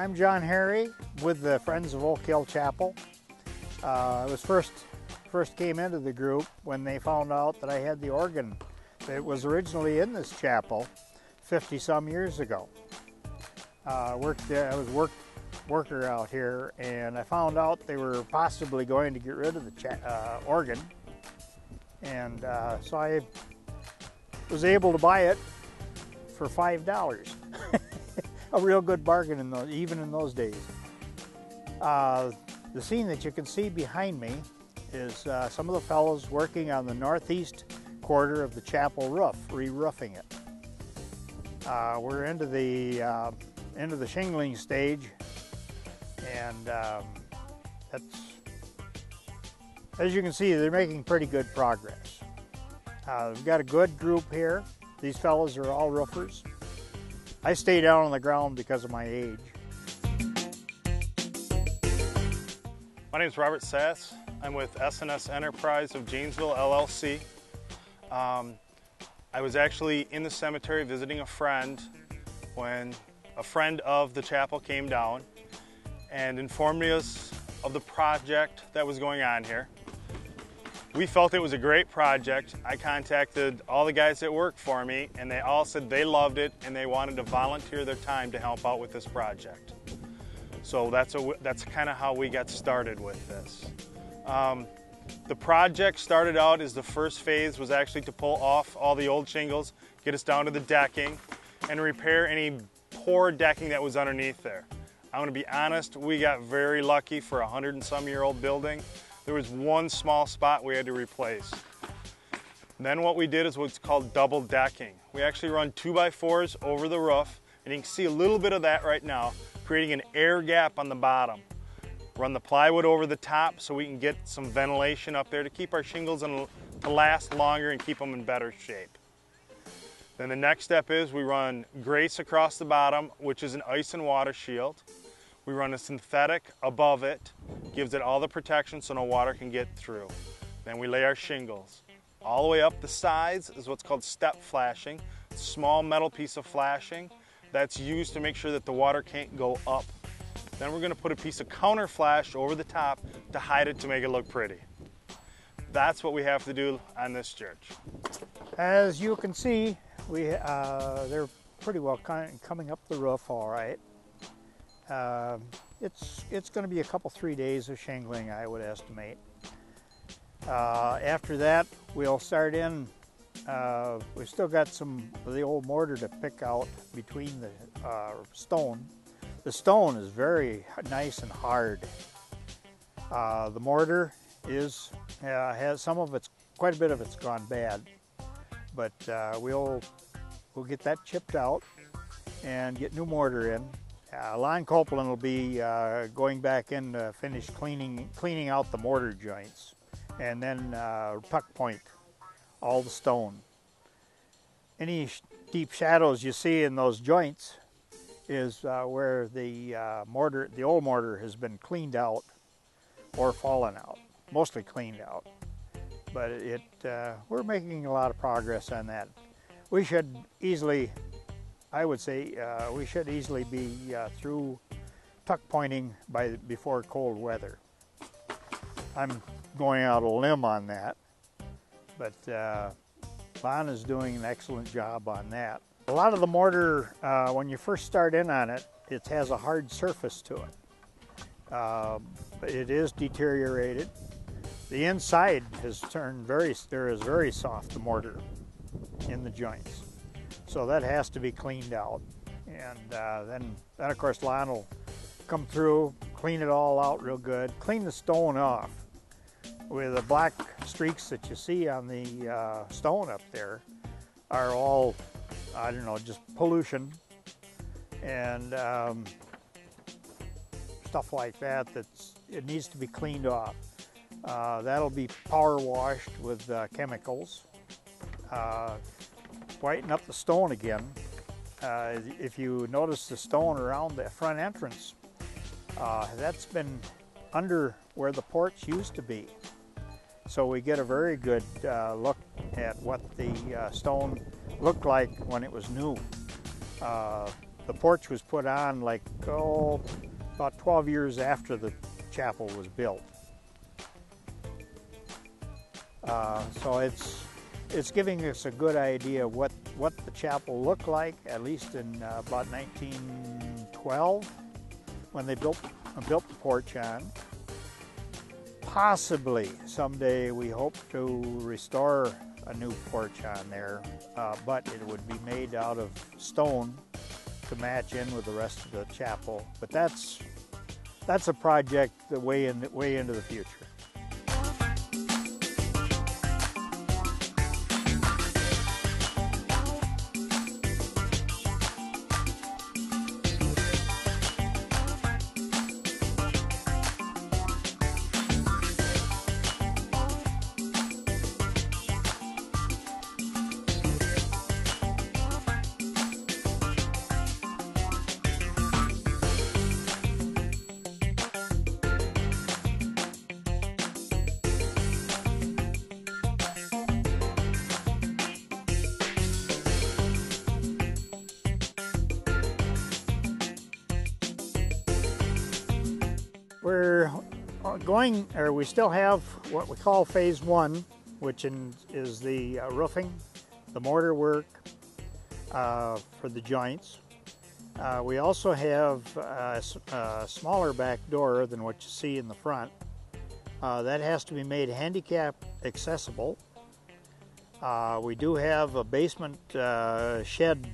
I'm John Harry with the Friends of Oak Hill Chapel. I was first came into the group when they found out that I had the organ that was originally in this chapel 50 some years ago. I was worker out here, and I found out they were possibly going to get rid of the organ, and so I was able to buy it for $5. A real good bargain even in those days. The scene that you can see behind me is some of the fellows working on the northeast quarter of the chapel roof, re-roofing it. We're into the shingling stage, and as you can see, they're making pretty good progress. We've got a good group here. These fellows are all roofers. I stay down on the ground because of my age. My name is Robert Sass. I'm with S&S Enterprises of Janesville LLC. I was actually in the cemetery visiting a friend when a friend of the chapel came down and informed us of the project that was going on here. We felt it was a great project. I contacted all the guys that work for me, and they all said they loved it and they wanted to volunteer their time to help out with this project. So that's kind of how we got started with this. The project started out as the first phase was actually to pull off all the old shingles, get us down to the decking, and repair any poor decking that was underneath there. I'm going to be honest, we got very lucky for a 100-and-some-year-old building. There was one small spot we had to replace. Then what we did is what's called double decking. We actually run 2x4s over the roof, and you can see a little bit of that right now, creating an air gap on the bottom. Run the plywood over the top so we can get some ventilation up there to keep our shingles to last longer and keep them in better shape. Then the next step is we run grace across the bottom, which is an ice and water shield. We run a synthetic above it, gives it all the protection so no water can get through. Then we lay our shingles. All the way up the sides is what's called step flashing, small metal piece of flashing that's used to make sure that the water can't go up. Then we're going to put a piece of counter flash over the top to hide it to make it look pretty. That's what we have to do on this church. As you can see, they're pretty well coming up the roof all right. It's going to be a couple, 3 days of shingling, I would estimate. After that, we'll start in. We've still got some of the old mortar to pick out between the stone. The stone is very nice and hard. The mortar has quite a bit of it's gone bad, but we'll get that chipped out and get new mortar in. Lon Copeland will be going back in to finish cleaning out the mortar joints, and then tuck point all the stone. Any deep shadows you see in those joints is where the old mortar has been cleaned out or fallen out, mostly cleaned out. But we're making a lot of progress on that. We should easily, I would say, we should easily be through tuck pointing before cold weather. I'm going out a limb on that, but Lon is doing an excellent job on that. A lot of the mortar, when you first start in on it, it has a hard surface to it. It is deteriorated. The inside has turned very soft, the mortar in the joints. So that has to be cleaned out. And then of course Lon will come through, clean it all out real good, clean the stone off. With the black streaks that you see on the stone up there are all, I don't know, just pollution and stuff like that. It needs to be cleaned off. That'll be power washed with chemicals. Whiten up the stone again. If you notice the stone around the front entrance, that's been under where the porch used to be. So we get a very good look at what the stone looked like when it was new. The porch was put on like, about 12 years after the chapel was built. So it's giving us a good idea what the chapel looked like, at least in about 1912, when they built the porch on. Possibly someday we hope to restore a new porch on there, but it would be made out of stone to match in with the rest of the chapel. But that's a project way into the future. We still have what we call phase one, which is the roofing, the mortar work for the joints. We also have a smaller back door than what you see in the front. That has to be made handicap accessible. We do have a basement shed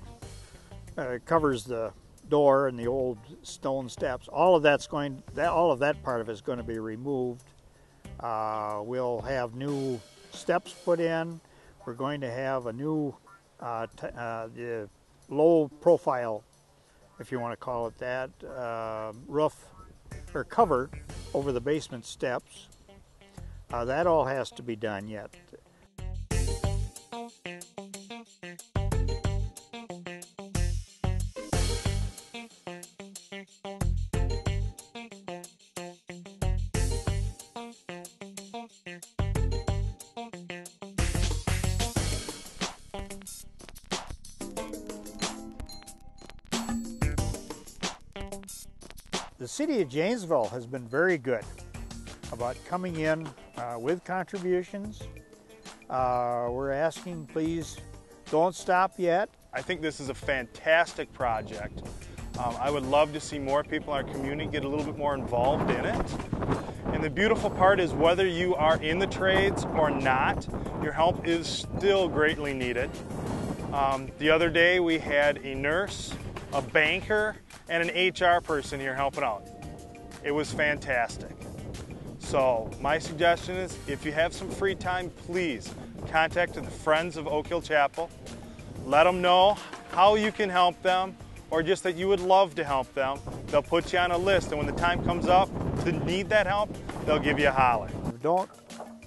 covers the door and the old stone steps. All of that part of it is going to be removed. We'll have new steps put in. We're going to have a new the low profile, if you want to call it that, roof or cover over the basement steps. That all has to be done yet. The city of Janesville has been very good about coming in with contributions. We're asking, please don't stop yet. I think this is a fantastic project. I would love to see more people in our community get a little bit more involved in it. And the beautiful part is, whether you are in the trades or not, your help is still greatly needed. The other day we had a nurse, a banker, and an HR person here helping out. It was fantastic. So my suggestion is, if you have some free time, please contact the Friends of Oak Hill Chapel. Let them know how you can help them, or just that you would love to help them. They'll put you on a list, and when the time comes up to need that help, they'll give you a holler. Don't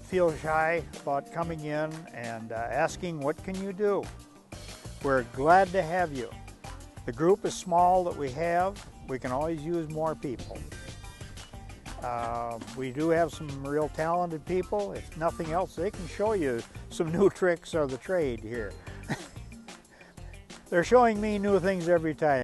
feel shy about coming in and asking, what can you do? We're glad to have you. The group is small that we have. We can always use more people. We do have some real talented people. If nothing else, they can show you some new tricks of the trade here. They're showing me new things every time.